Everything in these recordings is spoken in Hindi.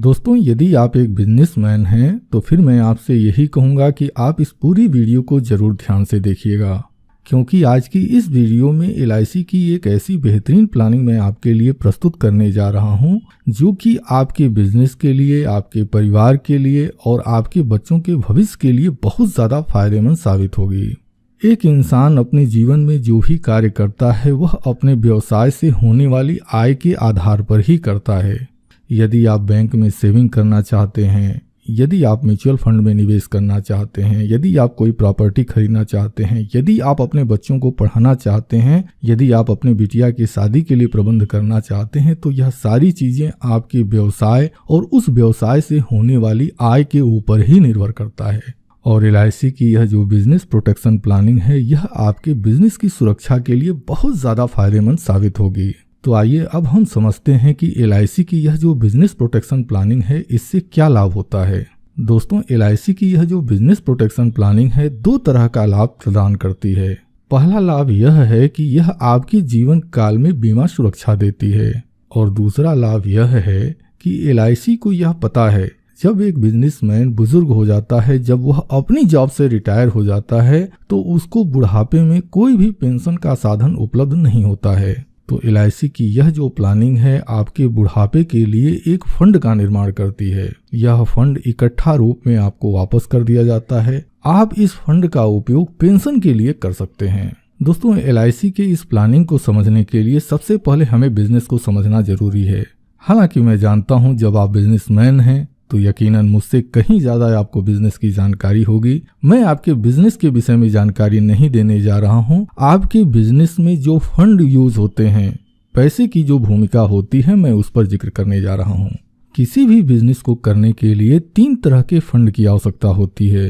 दोस्तों, यदि आप एक बिजनेसमैन हैं तो फिर मैं आपसे यही कहूँगा कि आप इस पूरी वीडियो को ज़रूर ध्यान से देखिएगा, क्योंकि आज की इस वीडियो में LIC की एक ऐसी बेहतरीन प्लानिंग मैं आपके लिए प्रस्तुत करने जा रहा हूं, जो कि आपके बिजनेस के लिए, आपके परिवार के लिए और आपके बच्चों के भविष्य के लिए बहुत ज़्यादा फायदेमंद साबित होगी। एक इंसान अपने जीवन में जो भी कार्य करता है वह अपने व्यवसाय से होने वाली आय के आधार पर ही करता है। यदि आप बैंक में सेविंग करना चाहते हैं, यदि आप म्यूचुअल फंड में निवेश करना चाहते हैं, यदि आप कोई प्रॉपर्टी खरीदना चाहते हैं, यदि आप अपने बच्चों को पढ़ाना चाहते हैं, यदि आप अपने बिटिया की शादी के लिए प्रबंध करना चाहते हैं, तो यह सारी चीज़ें आपके व्यवसाय और उस व्यवसाय से होने वाली आय के ऊपर ही निर्भर करता है। और LIC की यह जो बिजनेस प्रोटेक्शन प्लानिंग है, यह आपके बिजनेस की सुरक्षा के लिए बहुत ज़्यादा फायदेमंद साबित होगी। तो आइए अब हम समझते हैं कि LIC की यह जो बिजनेस प्रोटेक्शन प्लानिंग है, इससे क्या लाभ होता है। दोस्तों, LIC की यह जो बिजनेस प्रोटेक्शन प्लानिंग है, दो तरह का लाभ प्रदान करती है। पहला लाभ यह है कि यह आपके जीवन काल में बीमा सुरक्षा देती है, और दूसरा लाभ यह है कि LIC को यह पता है जब एक बिजनेसमैन बुजुर्ग हो जाता है, जब वह अपनी जॉब से रिटायर हो जाता है, तो उसको बुढ़ापे में कोई भी पेंशन का साधन उपलब्ध नहीं होता है। तो LIC की यह जो प्लानिंग है, आपके बुढ़ापे के लिए एक फंड का निर्माण करती है। यह फंड इकट्ठा रूप में आपको वापस कर दिया जाता है। आप इस फंड का उपयोग पेंशन के लिए कर सकते हैं। दोस्तों, LIC के इस प्लानिंग को समझने के लिए सबसे पहले हमें बिजनेस को समझना जरूरी है। हालांकि मैं जानता हूं, जब आप बिजनेसमैन हैं तो यकीनन मुझसे कहीं ज़्यादा आपको बिजनेस की जानकारी होगी। मैं आपके बिजनेस के विषय में जानकारी नहीं देने जा रहा हूं। आपके बिजनेस में जो फंड यूज होते हैं, पैसे की जो भूमिका होती है, मैं उस पर जिक्र करने जा रहा हूं। किसी भी बिजनेस को करने के लिए 3 तरह के फंड की आवश्यकता होती है।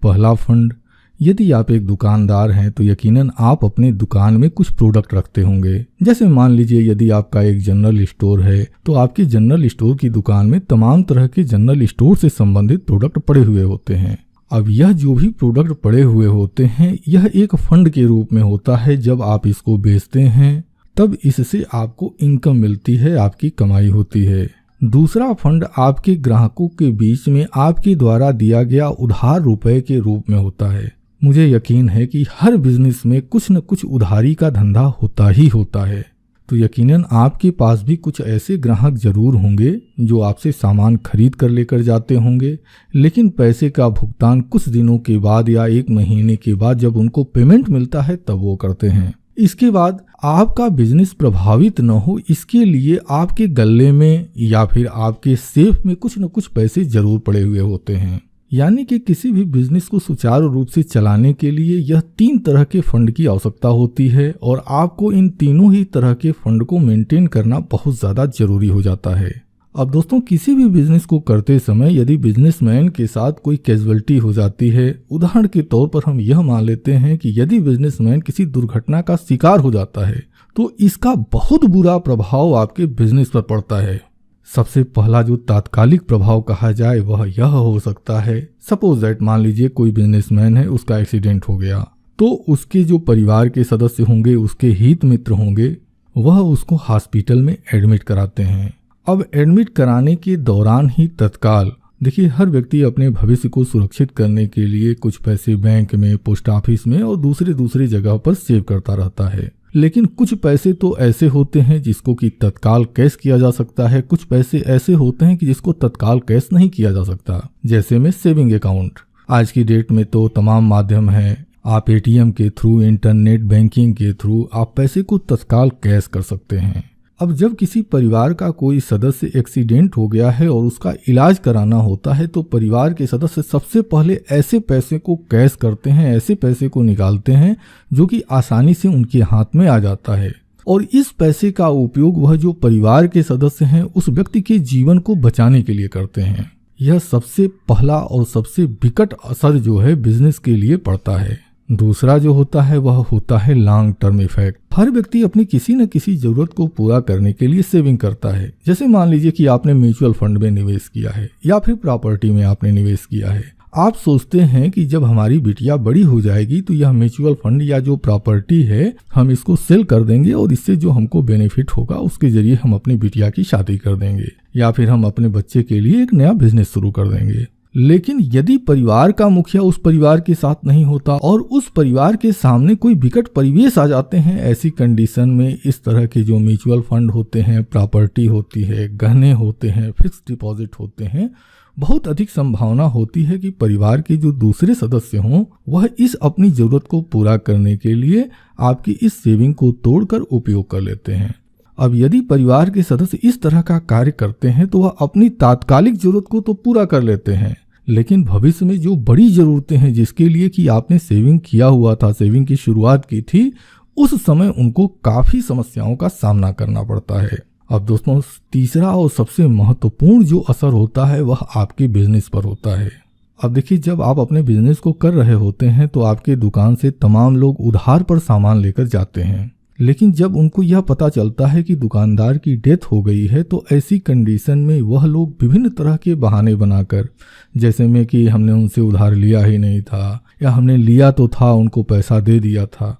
पहला फंड, यदि आप एक दुकानदार हैं तो यकीनन आप अपने दुकान में कुछ प्रोडक्ट रखते होंगे। जैसे मान लीजिए, यदि आपका एक जनरल स्टोर है तो आपकी जनरल स्टोर की दुकान में तमाम तरह के जनरल स्टोर से संबंधित प्रोडक्ट पड़े हुए होते हैं। अब यह जो भी प्रोडक्ट पड़े हुए होते हैं, यह एक फंड के रूप में होता है। जब आप इसको बेचते हैं तब इससे आपको इनकम मिलती है, आपकी कमाई होती है। दूसरा फंड आपके ग्राहकों के बीच में आपके द्वारा दिया गया उधार रुपए के रूप में होता है। मुझे यकीन है कि हर बिजनेस में कुछ न कुछ उधारी का धंधा होता ही होता है। तो यकीनन आपके पास भी कुछ ऐसे ग्राहक जरूर होंगे जो आपसे सामान खरीद कर लेकर जाते होंगे, लेकिन पैसे का भुगतान कुछ दिनों के बाद या 1 महीने के बाद जब उनको पेमेंट मिलता है तब वो करते हैं। इसके बाद आपका बिजनेस प्रभावित न हो, इसके लिए आपके गल्ले में या फिर आपके सेफ में कुछ न कुछ पैसे जरूर पड़े हुए होते हैं। यानी कि किसी भी बिजनेस को सुचारू रूप से चलाने के लिए यह 3 तरह के फंड की आवश्यकता होती है, और आपको इन तीनों ही तरह के फंड को मेंटेन करना बहुत ज़्यादा जरूरी हो जाता है। अब दोस्तों, किसी भी बिजनेस को करते समय यदि बिजनेसमैन के साथ कोई कैजुअलिटी हो जाती है, उदाहरण के तौर पर हम यह मान लेते हैं कि यदि बिजनेसमैन किसी दुर्घटना का शिकार हो जाता है, तो इसका बहुत बुरा प्रभाव आपके बिजनेस पर पड़ता है। सबसे पहला जो तात्कालिक प्रभाव कहा जाए वह यह हो सकता है, सपोज दैट मान लीजिए कोई बिजनेसमैन है, उसका एक्सीडेंट हो गया, तो उसके जो परिवार के सदस्य होंगे, उसके हित मित्र होंगे, वह उसको हॉस्पिटल में एडमिट कराते हैं। अब एडमिट कराने के दौरान ही तत्काल, देखिए, हर व्यक्ति अपने भविष्य को सुरक्षित करने के लिए कुछ पैसे बैंक में, पोस्ट ऑफिस में और दूसरी जगह पर सेव करता रहता है। लेकिन कुछ पैसे तो ऐसे होते हैं जिसको कि तत्काल कैश किया जा सकता है, कुछ पैसे ऐसे होते हैं कि जिसको तत्काल कैश नहीं किया जा सकता। जैसे में सेविंग अकाउंट, आज की डेट में तो तमाम माध्यम हैं, आप ATM के थ्रू, इंटरनेट बैंकिंग के थ्रू आप पैसे को तत्काल कैश कर सकते हैं। अब जब किसी परिवार का कोई सदस्य एक्सीडेंट हो गया है और उसका इलाज कराना होता है, तो परिवार के सदस्य सबसे पहले ऐसे पैसे को कैश करते हैं, ऐसे पैसे को निकालते हैं जो कि आसानी से उनके हाथ में आ जाता है, और इस पैसे का उपयोग वह जो परिवार के सदस्य हैं उस व्यक्ति के जीवन को बचाने के लिए करते हैं। यह सबसे पहला और सबसे विकट असर जो है बिजनेस के लिए पड़ता है। दूसरा जो होता है वह होता है लॉन्ग टर्म इफेक्ट। हर व्यक्ति अपनी किसी न किसी जरूरत को पूरा करने के लिए सेविंग करता है। जैसे मान लीजिए कि आपने म्यूचुअल फंड में निवेश किया है या फिर प्रॉपर्टी में आपने निवेश किया है। आप सोचते हैं कि जब हमारी बिटिया बड़ी हो जाएगी तो यह म्यूचुअल फंड या जो प्रॉपर्टी है हम इसको सेल कर देंगे और इससे जो हमको बेनिफिट होगा उसके जरिए हम अपनी बिटिया की शादी कर देंगे या फिर हम अपने बच्चे के लिए एक नया बिजनेस शुरू कर देंगे। लेकिन यदि परिवार का मुखिया उस परिवार के साथ नहीं होता और उस परिवार के सामने कोई विकट परिवेश आ जाते हैं, ऐसी कंडीशन में इस तरह के जो म्यूचुअल फंड होते हैं, प्रॉपर्टी होती है, गहने होते हैं, फिक्स डिपॉजिट होते हैं, बहुत अधिक संभावना होती है कि परिवार के जो दूसरे सदस्य हों वह इस अपनी जरूरत को पूरा करने के लिए आपकी इस सेविंग को तोड़कर उपयोग कर लेते हैं। अब यदि परिवार के सदस्य इस तरह का कार्य करते हैं तो वह अपनी तात्कालिक जरूरत को तो पूरा कर लेते हैं, लेकिन भविष्य में जो बड़ी जरूरतें हैं जिसके लिए कि आपने सेविंग किया हुआ था, सेविंग की शुरुआत की थी, उस समय उनको काफी समस्याओं का सामना करना पड़ता है। अब दोस्तों, तीसरा और सबसे महत्वपूर्ण जो असर होता है वह आपके बिजनेस पर होता है। अब देखिए, जब आप अपने बिजनेस को कर रहे होते हैं तो आपके दुकान से तमाम लोग उधार पर सामान लेकर जाते हैं, लेकिन जब उनको यह पता चलता है कि दुकानदार की डेथ हो गई है तो ऐसी कंडीशन में वह लोग विभिन्न तरह के बहाने बनाकर, जैसे में कि हमने उनसे उधार लिया ही नहीं था या हमने लिया तो था उनको पैसा दे दिया था,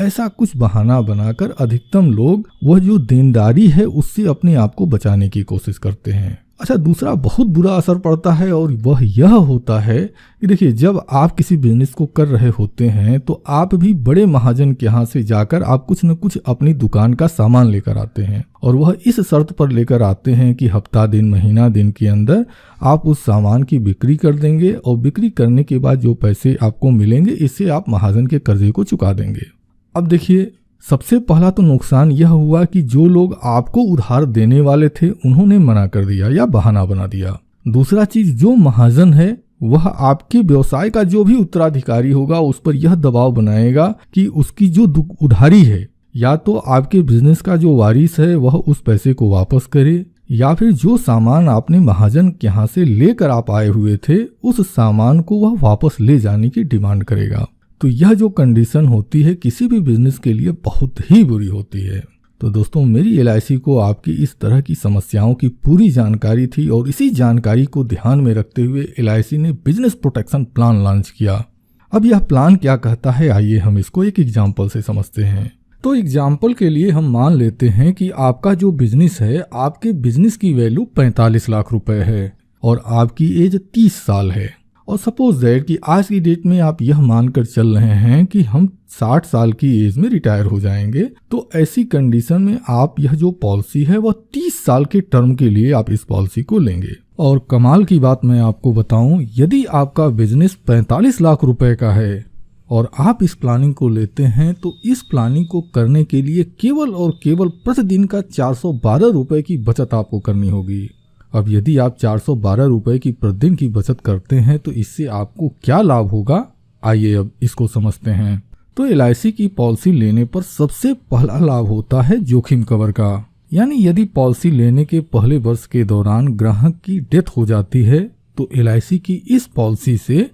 ऐसा कुछ बहाना बनाकर अधिकतम लोग वह जो देनदारी है उससे अपने आप को बचाने की कोशिश करते हैं। अच्छा, दूसरा बहुत बुरा असर पड़ता है और वह यह होता है कि देखिए, जब आप किसी बिजनेस को कर रहे होते हैं तो आप भी बड़े महाजन के यहाँ से जाकर आप कुछ न कुछ अपनी दुकान का सामान लेकर आते हैं और वह इस शर्त पर लेकर आते हैं कि हफ्ता दिन, महीना दिन के अंदर आप उस सामान की बिक्री कर देंगे और बिक्री करने के बाद जो पैसे आपको मिलेंगे इससे आप महाजन के कर्जे को चुका देंगे। अब देखिए, सबसे पहला तो नुकसान यह हुआ कि जो लोग आपको उधार देने वाले थे उन्होंने मना कर दिया या बहाना बना दिया। दूसरा चीज, जो महाजन है वह आपके व्यवसाय का जो भी उत्तराधिकारी होगा उस पर यह दबाव बनाएगा कि उसकी जो उधारी है या तो आपके बिजनेस का जो वारिस है वह उस पैसे को वापस करे या फिर जो सामान आपने महाजन के यहाँ से लेकर आप आए हुए थे उस सामान को वह वापस ले जाने की डिमांड करेगा। तो यह जो कंडीशन होती है किसी भी बिजनेस के लिए बहुत ही बुरी होती है। तो दोस्तों, मेरी LIC को आपकी इस तरह की समस्याओं की पूरी जानकारी थी और इसी जानकारी को ध्यान में रखते हुए LIC ने बिजनेस प्रोटेक्शन प्लान लॉन्च किया। अब यह प्लान क्या कहता है, आइए हम इसको एक एग्जाम्पल से समझते हैं। तो एग्जाम्पल के लिए हम मान लेते हैं कि आपका जो बिजनेस है, आपके बिजनेस की वैल्यू 45 लाख रुपए है और आपकी एज 30 साल है और सपोज दैट कि आज की डेट में आप यह मानकर चल रहे हैं कि हम 60 साल की एज में रिटायर हो जाएंगे। तो ऐसी कंडीशन में आप यह जो पॉलिसी है वह 30 साल के टर्म के लिए आप इस पॉलिसी को लेंगे। और कमाल की बात मैं आपको बताऊं, यदि आपका बिजनेस 45 लाख रुपए का है और आप इस प्लानिंग को लेते हैं तो इस प्लानिंग को करने के लिए केवल और केवल प्रतिदिन का 412 रुपए की बचत आपको करनी होगी। अब यदि आप 412 रुपए की प्रतिदिन की बचत करते हैं तो इससे आपको क्या लाभ होगा, आइए अब इसको समझते हैं। तो LIC की पॉलिसी लेने पर सबसे पहला लाभ होता है जोखिम कवर का, यानी यदि पॉलिसी लेने के पहले वर्ष के दौरान ग्राहक की डेथ हो जाती है तो LIC की इस पॉलिसी से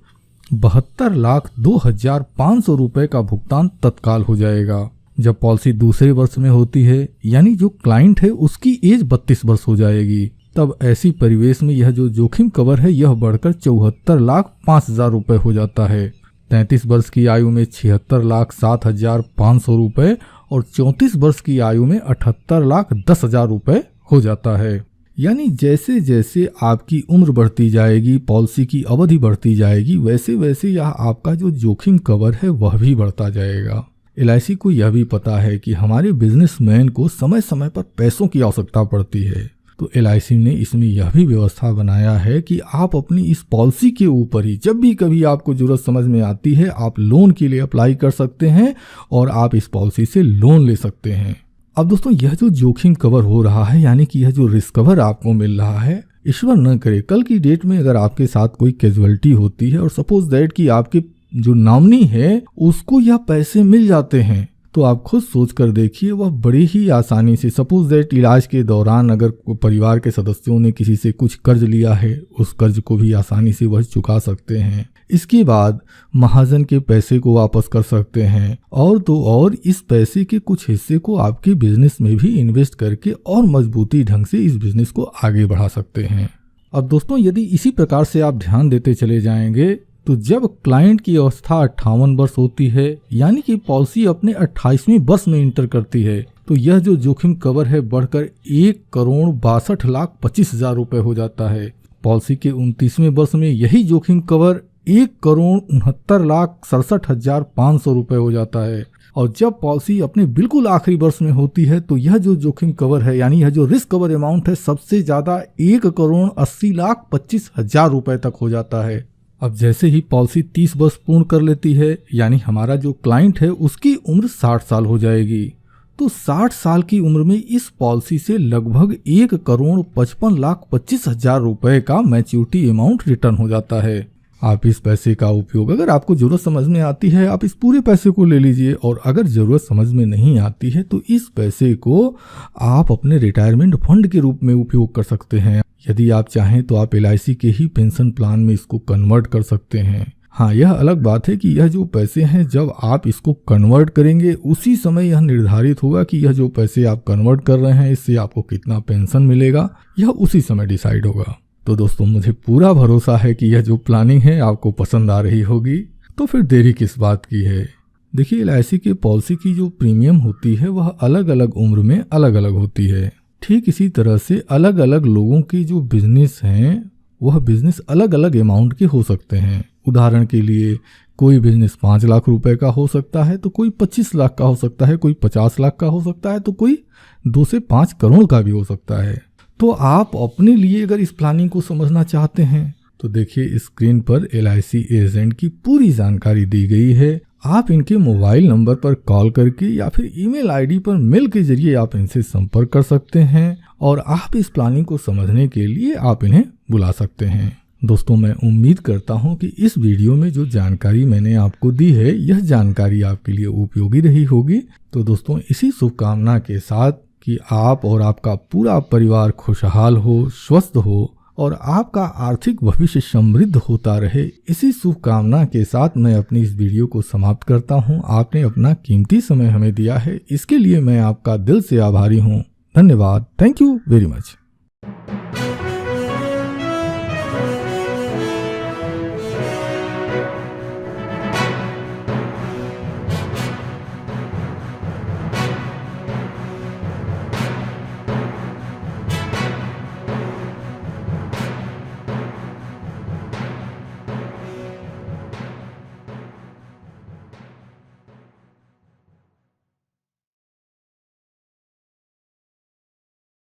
72,02,500 रुपए का भुगतान तत्काल हो जाएगा। जब पॉलिसी दूसरे वर्ष में होती है, यानी जो क्लाइंट है उसकी एज 32 वर्ष हो जाएगी, तब ऐसी परिवेश में यह जो जोखिम कवर है यह बढ़कर 74,05,000 रुपए हो जाता है। 33 वर्ष की आयु में 76,07,500 रुपए और 34 वर्ष की आयु में 78,10,000 रुपए हो जाता है। यानी जैसे जैसे आपकी उम्र बढ़ती जाएगी, पॉलिसी की अवधि बढ़ती जाएगी, वैसे वैसे यह आपका जो जोखिम कवर है वह भी बढ़ता जाएगा। LIC को यह भी पता है कि हमारे बिजनेसमैन को समय समय पर पैसों की आवश्यकता पड़ती है, तो LIC ने इसमें यह भी व्यवस्था बनाया है कि आप अपनी इस पॉलिसी के ऊपर ही जब भी कभी आपको जरूरत समझ में आती है आप लोन के लिए अप्लाई कर सकते हैं और आप इस पॉलिसी से लोन ले सकते हैं। अब दोस्तों, यह जो जोखिम कवर हो रहा है, यानी कि यह जो रिस्क कवर आपको मिल रहा है, ईश्वर न करे कल की डेट में अगर आपके साथ कोई कैजुअलिटी होती है और सपोज दैट कि आपके जो नॉमिनी है उसको यह पैसे मिल जाते हैं, तो आप खुद सोच कर देखिए वह बड़ी ही आसानी से, सपोज दैट इलाज के दौरान अगर परिवार के सदस्यों ने किसी से कुछ कर्ज लिया है उस कर्ज को भी आसानी से वह चुका सकते हैं। इसके बाद महाजन के पैसे को वापस कर सकते हैं और तो और इस पैसे के कुछ हिस्से को आपके बिजनेस में भी इन्वेस्ट करके और मजबूती ढंग से इस बिजनेस को आगे बढ़ा सकते हैं। अब दोस्तों यदि इसी प्रकार से आप ध्यान देते चले जाएंगे तो जब क्लाइंट की अवस्था 58 वर्ष होती है, यानी कि पॉलिसी अपने 28वें वर्ष में इंटर करती है, तो यह जो जोखिम कवर है बढ़कर 1,62,25,000 रुपए हो जाता है। पॉलिसी के 29वें वर्ष में यही जोखिम कवर 1,69,67,500 रुपए हो जाता है। और जब पॉलिसी अपने बिल्कुल आखिरी वर्ष में होती है तो यह जो जोखिम कवर है, यानी यह जो रिस्क कवर अमाउंट है, सबसे ज्यादा 1,80,25,000 रुपए तक हो जाता है। अब जैसे ही पॉलिसी 30 वर्ष पूर्ण कर लेती है, यानी हमारा जो क्लाइंट है उसकी उम्र 60 साल हो जाएगी, तो 60 साल की उम्र में इस पॉलिसी से लगभग 1,55,25,000 रुपए का मैच्योरिटी अमाउंट रिटर्न हो जाता है। आप इस पैसे का उपयोग, अगर आपको जरूरत समझ में आती है आप इस पूरे पैसे को ले लीजिए, और अगर जरूरत समझ में नहीं आती है तो इस पैसे को आप अपने रिटायरमेंट फंड के रूप में उपयोग कर सकते हैं। यदि आप चाहें तो आप LIC के ही पेंशन प्लान में इसको कन्वर्ट कर सकते हैं। हाँ, यह अलग बात है कि यह जो पैसे हैं जब आप इसको कन्वर्ट करेंगे उसी समय यह निर्धारित होगा कि यह जो पैसे आप कन्वर्ट कर रहे हैं इससे आपको कितना पेंशन मिलेगा, यह उसी समय डिसाइड होगा। तो दोस्तों मुझे पूरा भरोसा है कि यह जो प्लानिंग है आपको पसंद आ रही होगी, तो फिर देरी किस बात की है। देखिए LIC के पॉलिसी की जो प्रीमियम होती है वह अलग अलग उम्र में अलग अलग होती है। ठीक इसी तरह से अलग अलग लोगों के जो बिजनेस हैं वह बिजनेस अलग अलग अमाउंट के हो सकते हैं। उदाहरण के लिए कोई बिजनेस 5 लाख रुपए का हो सकता है, तो कोई 25 लाख का हो सकता है, कोई 50 लाख का हो सकता है, तो कोई 2 से 5 करोड़ का भी हो सकता है। तो आप अपने लिए अगर इस प्लानिंग को समझना चाहते हैं तो देखिए स्क्रीन पर LIC एजेंट की पूरी जानकारी दी गई है। आप इनके मोबाइल नंबर पर कॉल करके या फिर ईमेल ID पर मेल के जरिए आप इनसे संपर्क कर सकते हैं, और आप इस प्लानिंग को समझने के लिए आप इन्हें बुला सकते हैं। दोस्तों मैं उम्मीद करता हूं कि इस वीडियो में जो जानकारी मैंने आपको दी है यह जानकारी आपके लिए उपयोगी रही होगी। तो दोस्तों इसी शुभकामना के साथ कि आप और आपका पूरा परिवार खुशहाल हो, स्वस्थ हो और आपका आर्थिक भविष्य समृद्ध होता रहे, इसी शुभकामना के साथ मैं अपनी इस वीडियो को समाप्त करता हूं। आपने अपना कीमती समय हमें दिया है, इसके लिए मैं आपका दिल से आभारी हूं। धन्यवाद। Thank you very much.